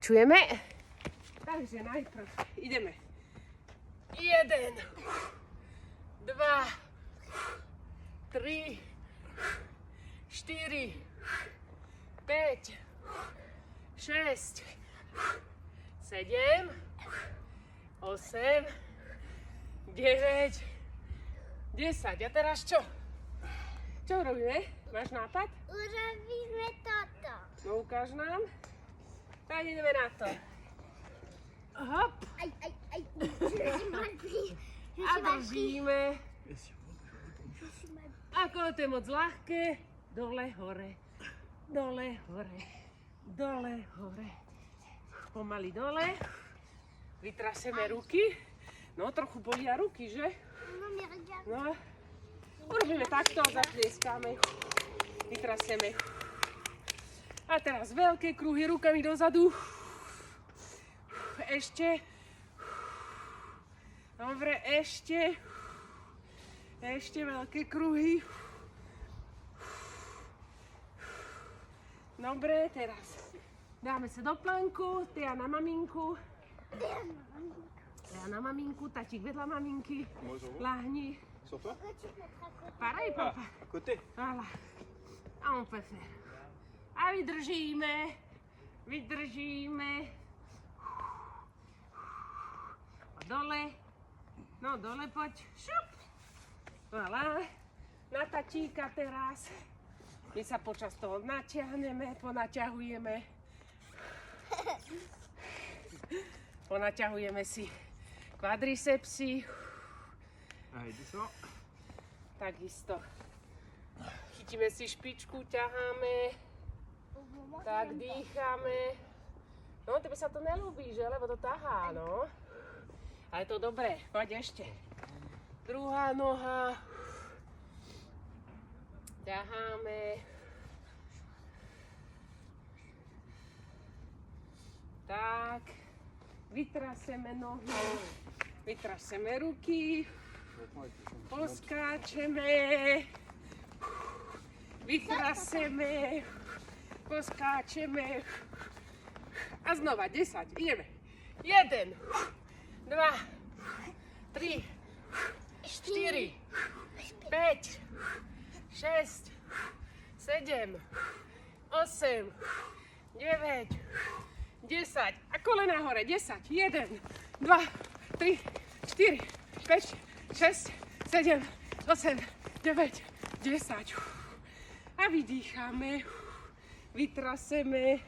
Čujeme? Takže najprv ideme. 1, 2, 3, 4, 5, 6, 7, 8, 9, 10. A teraz čo? Čo robíme? Máš nápad? Urobíme toto. No ukáž nám. Tak ideme na to. Hop. Aj. A držíme. Ako to je moc ľahké. Dole, hore. Dole, hore. Dole, hore. Pomaly dole. Vytraseme ruky. No, trochu bolia ruky, že? No. Urobíme takto a zatlieskáme. Vytraseme. A teraz veľké kruhy rukami dozadu. Ešte. Dobre, ešte. Ešte veľké kruhy. Dobre, teraz dáme sa do plánku. Tia na maminku. Tia na maminku, tatík vedľa maminky. Lahni. Sur toi? Pareil, papa. À côté? Voilà. A on peut faire. A vydržíme. Vydržíme. A dole. No, dole poď. Šup. Voilà. Na tatíka teraz. My sa počas toho natiahneme, ponaťahujeme. Ponaťahujeme si kvadricepsy. Allez, descends. Takisto. Chytíme si špičku, ťaháme. Tak dýchame. No, tebe sa to nelúbí, že? Lebo to tahá, no. Ale to dobré. Poď ešte. Druhá noha. Ťaháme. Tak. Vytraseme nohy. Vytraseme ruky. Poskáčeme. Vytraseme. Poskáčeme. A znova 10. Ideme. 1, 2, 3, 4, 5, 6, 7, 8, 9, 10. A kolena hore. 10. 1, 2, 3, 4, 5, 6, 7, 8, 9, 10. A vydýchame. Vytraseme.